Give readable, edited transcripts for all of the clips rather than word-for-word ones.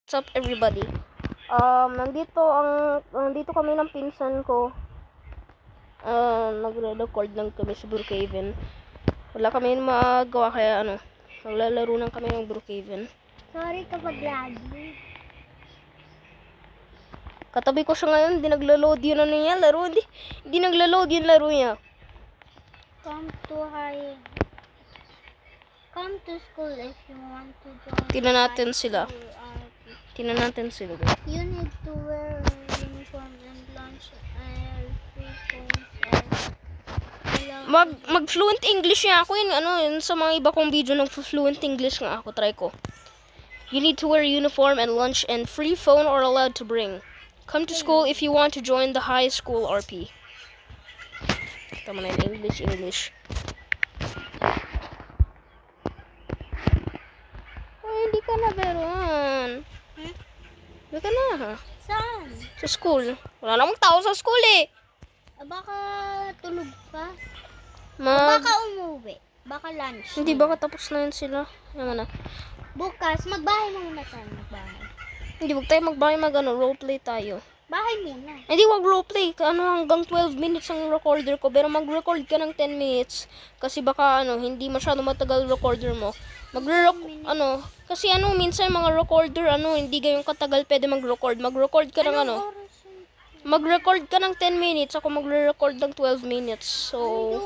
What's up everybody? Nandito kami ng pinsan ko. Nagre-record lang kami sa Brookhaven. Wala kami magawa kaya maglalaro lang kami ng Brookhaven. Sorry kapag lagi. Katabi ko siya ngayon, hindi naglo-load yun laro. Hindi naglo-load yung laro niya. Come to school if you want to join. Tingnan natin sila. Guys. You need to wear uniform and lunch and free phones and Mag-fluent English nga ako yun sa mga iba kong video nag-fluent English nga ako, try ko. You need to wear uniform and lunch and free phone are allowed to bring. Come to school if you want to join the high school RP. Tama na yung English. Ay, hindi ka na beruan. Hindi ka na ha. Saan? Sa school. Wala namang tao sa school eh. Baka tulog ka? Baka umuwi? Baka lunch? Hindi, baka tapos na yun sila. Yan na. Bukas, magbahay muna tayo. Hindi, wag tayo magbahay roleplay tayo. Bahay muna. Hindi, wag roleplay. Hanggang 12 minutes ang recorder ko. Pero mag-record ka ng 10 minutes. Kasi baka hindi masyado matagal recorder mo. Kasi minsan mga recorder, hindi gayong katagal pwede mag-record. Mag-record ka ng mag-record ka ng 10 minutes. Ako magre-record ng 12 minutes. So,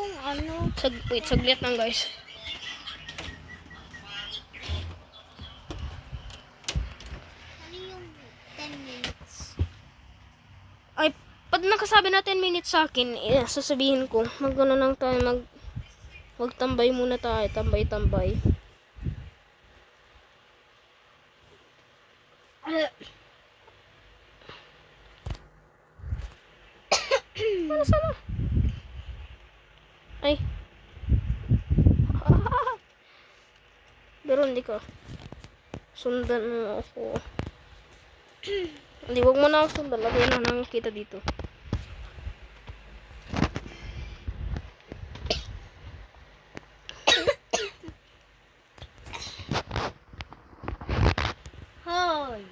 wait, saglit lang guys. Ano yung 10 minutes? Ay, pag nakasabi na 10 minutes sa akin, sasabihin ko, lang tayo, magtambay muna tayo, tambay. Sana? Ay. Pero hindi ka. Sundan mo ako. Hindi, wag mo na ako sundan. Lagay na nang kita dito. Hoy!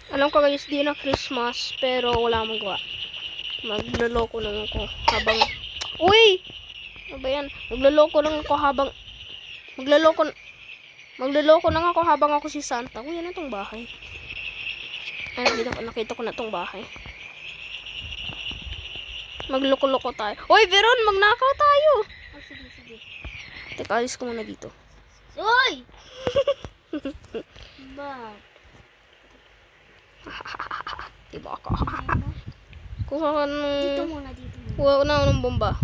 Alam ko guys, di na Christmas, pero wala akong magawa. Magloloko lang ako habang... Uy! Ano ba yan? Magloloko lang ako habang si Santa. Uy, ano itong bahay? Ay, nakita ko na itong bahay. Magloko-loko tayo. Uy, Veron! Magnakaw tayo! Sige. Teka, alis ko muna dito. Uy! Ba? Diba ako? Kuha ka nung... Dito muna. Kuha ko na ng bomba.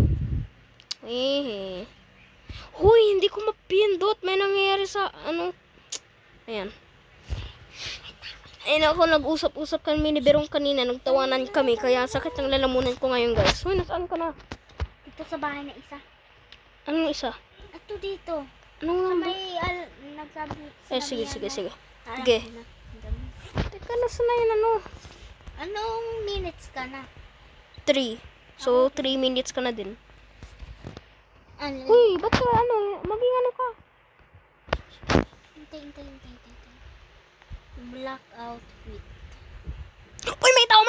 Huy, hindi ko mapindot. May nangyayari sa Ayan. Ayun ako, nag-usap-usap kami ni Berong kanina. Nagtawanan kami. Kaya sakit ng lalamunan ko ngayon guys. Huy, nasaan ka na? Dito sa bahay na isa. Anong isa? Ito dito. Anong Sa number? may nagsabi. Sige. Sige. Teka, nasa na yun Anong minutes ka na? 3. So, 3 minutes ka na din. Ano? Uy, ba't ka maging ka? Hintay. Black outfit. Uy, may tao!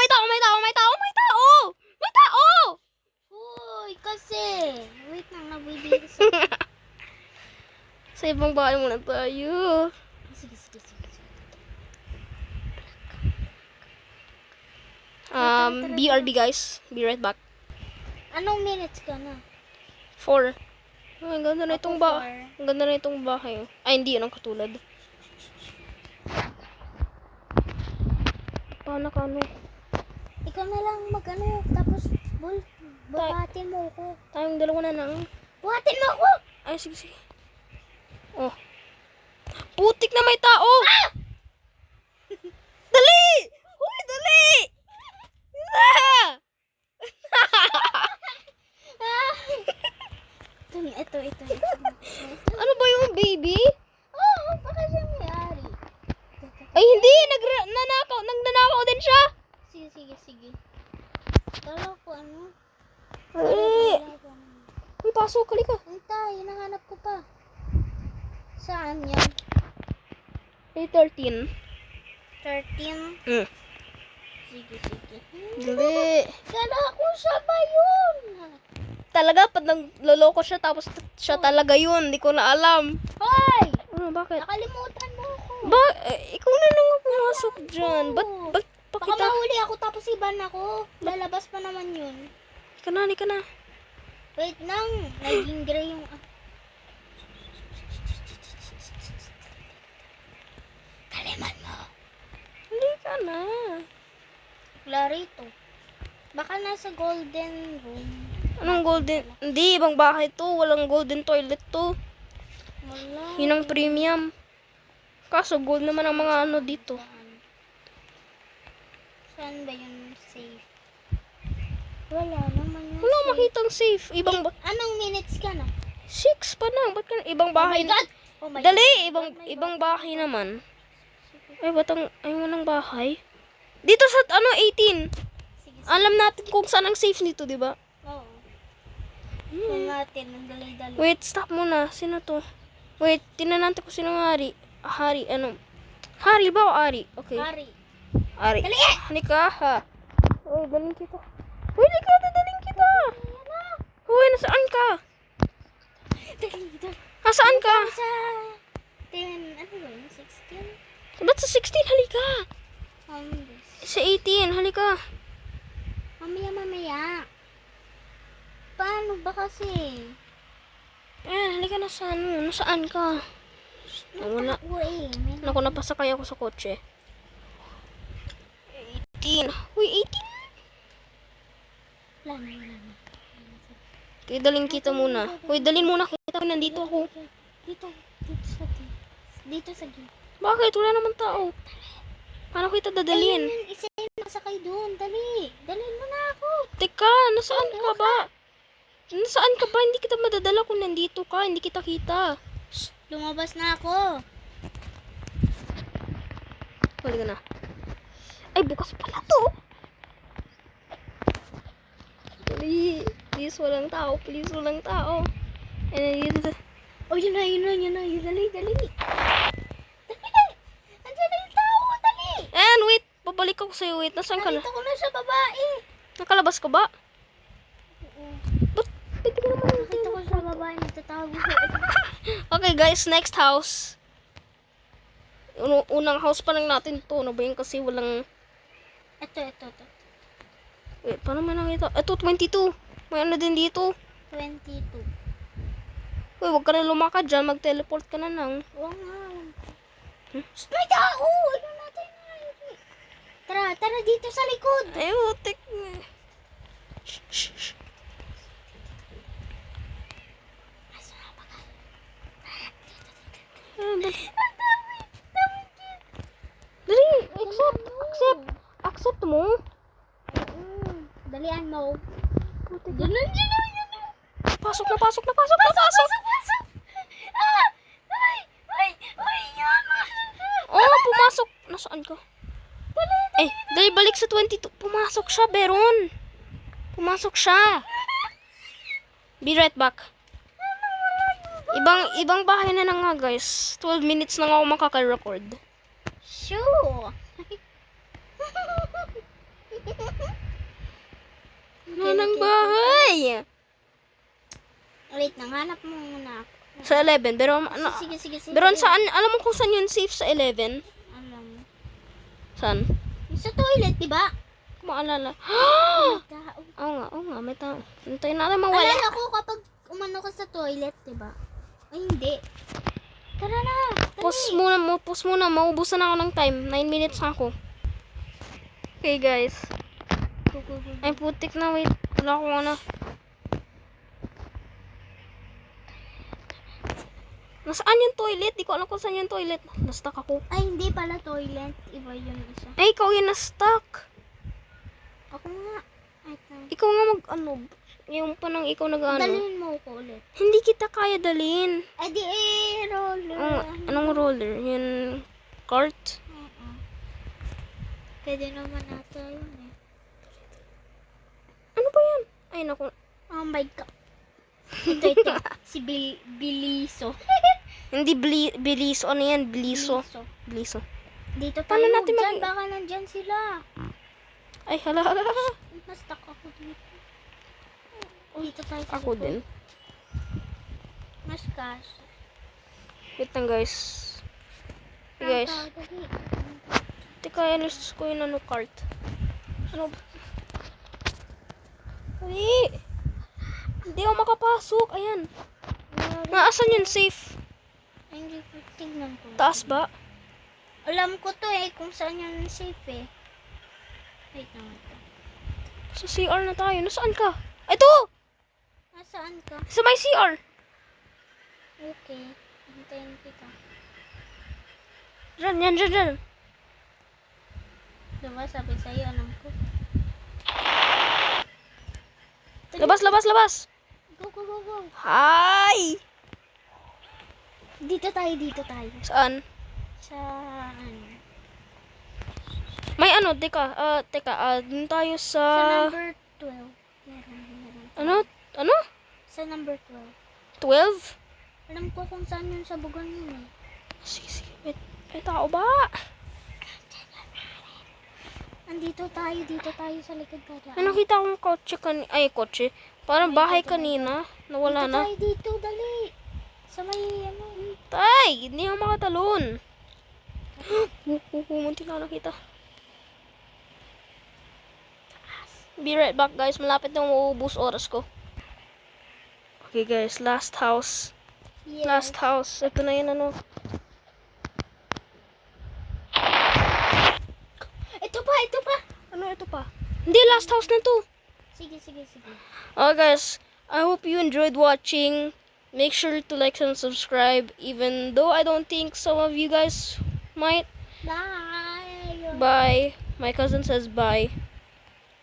Uy, kasi. Wait lang, nabibigis. Sa ibang bahay muna tayo. Sige. BRB guys. Be right back. Anong minutes ka na? 4. Ang ganda na itong Ako, Ang ganda na itong bahay. Ay, hindi yun ang katulad. Paano ka Ikaw na lang tapos buhatin mo ko. Tayong dalawa na lang. Buhatin mo ko! Ay, sige. Oh. Putik na may tao! Ah! Dali! Uy, dali! Ito. Ano ba yung baby? Baka siya may-ari. Ay, hindi! Nagnanakaw din siya! Sige. Kala ko ano? Eh, uy, pasok, halika. Hintay, hinahanap ko pa. Saan yan? May 13. 13? Hmm. Sige, sige. Dali. Kala ko siya ba yun? Talaga, pag nagloloko siya, tapos siya talaga yun. Hindi ko na alam. Hoy! Ano, bakit? Nakalimutan mo ako. Ikaw na lang ang pumasok dyan. Ba't pa Baka kita? mahuli ako tapos iban ako. Lalabas pa naman yun. Hindi ka na. Wait lang. Naging gray yung... Kaliman mo. Hindi ka na. Clarito. Baka nasa golden room. Anong golden? Hindi, ibang bahay to. Walang golden toilet to. Wala. Yun ang premium. Kaso gold naman ang mga ano dito. Saan ba yung safe? Wala naman yung Wala safe. makitang safe. Anong minutes ka na? 6 pa na. Ba't ka na? Ibang bahay Oh my God! Oh my Dali, God. ibang bahay naman. Ay, walang bahay. Dito sa, 18. Sige, sige. Alam natin kung saan ang safe nito, di ba? Oo. Tingnan natin. Ang dali-dali. Wait, stop muna. Sino to? Wait, tinan natin kung sino ang hari. Hari, ano? Hari ba o Ari? Okay. Hari. Ari. Dali! Halika, ha. Uy, daling kita. Uy, halika, dadaling kita. Uy, nasaan ka? Dali. Nasaan ka? Sa 10, ano ba yun? 16? Ba't sa 16? Halika. This. Sa 18, halika. Mamaya. Paano ba kasi? Halika na sa ano. Nasaan ka? Wala. Uy, Naku, napasakay ako sa kotse. 18. Uy, 18. Wala na. Okay, daling kita muna. Uy, dalin muna kita. Nandito ako. Dito sa gate. Dito sa gate. Bakit? Wala naman tao. Paano kita dadalhin? Ayun, isa yung nakasakay doon. Dali. Dalhin mo na ako. Teka, nasaan ka ba? Nasaan ka ba? Hindi kita madadala kung nandito ka. Hindi kita kita. Lumabas na ako. Huli ka na. Ay, bukas pala to. Please, walang tao. Please, walang tao. Dito. Oh, yun na. Dali. Dali. Andiyan na yung tao. Dali. Wait. Babalik ako sa'yo. Wait, nasaan ka na? Nandito ko na sa babae. Nakalabas ka ba? Oo. Ba't? Pwede ka naman. Nakita ko sa babae. Nagtatago. Okay, guys. Next house. Unang house pa lang natin to. Ano ba yun? Kasi walang... Ito. Wait, paano may nakita? Ito, 22. May ano din dito. 22. Uy, huwag ka na lumakad dyan. Mag-teleport ka na lang. Oo nga. May tao! Ano natin? Tara dito sa likod. Ay, utik. Shh. Dali, accept mo. Dalian mo. Yan na. Pasok na. Pasok! Ay, yan! Pumasok. Nasaan ka? Dali, balik sa 22. Pumasok siya, Beron. Pumasok siya. Be right back. Ibang bahay na nga, guys. 12 minutes na nga ako makaka-record. Sure. Nanang bahay. Wait, nanghanap mo muna ako. Sa 11. Pero, Sige. Beron, saan? Alam mo kung saan yun safe sa 11? Alam. Saan? Yung sa toilet, di ba? Maalala. Tao. Oo nga, may tao. Hintayin natin mawala. Alala ko kapag umano ka sa toilet, di ba? Ay, hindi. Tara na. Pause muna. Maubusan ako ng time. 9 minutes na ako. Okay, guys. Ay, putik na. Wait. Wala ko na. Nasaan yung toilet? Di ko alam kung saan yung toilet. Na-stuck ako. Ay, hindi pala toilet. Iba yun isa. Ay, ikaw yung na-stuck. Ako nga. Ay, Ikaw nga yung panang ikaw nag-ano. dalhin mo ko ulit. Hindi kita kaya dalhin. Ay, di roller. Anong roller? Yung cart? Oo. Pwede naman nata yun eh. Ay, naku. Oh my God. Ito. Si Biliso. Hindi Biliso. Ano yan? Biliso. Biliso. Biliso. Dito tayo. Paano natin Dyan, baka nandyan sila. Ay, hala. Mas-stuck ako dito. Dito tayo sa Ako likod. din. Mas cash. Wait lang, guys. Hey, guys. Dali. Teka, alis ko yung ano cart. Ano? Dali. Hindi ako makapasok. Ayan. Naasan yun? Safe. Ay, hindi ko tignan ko. Taas ba? Alam ko to eh, kung saan yung safe eh. Wait naman to. Sa CR na tayo. Nasaan ka? Ito! Nasaan ka? Sa may CR. Okay. Hintayin kita. Diyan, yan, dyan. Diba sabi sa'yo, alam ko. Labas. Go. Hi! Dito tayo. Saan? Sa ano? May ano, teka, dun tayo Sa sa... number 12. Meron. Ano? Sa number 12. 12? Alam ko kung saan yun sa bugan yun eh. Sige. May tao ba? Dito tayo sa likod ka. May nakita akong kotse. Parang bahay kanina. Nawala na. Dito, dali. Sa may ano. Tay! Hindi ako makatalon. Munti na nakita. Be right back, guys. Malapit na maubos oras ko. Okay, guys. Last house. Yes. Last house. Ito na yun, ano. Ito pa. Ano ito pa? Hindi, last house na to. Sige. Okay, guys. I hope you enjoyed watching. Make sure to like and subscribe. Even though I don't think some of you guys might. Bye. Bye. My cousin says bye.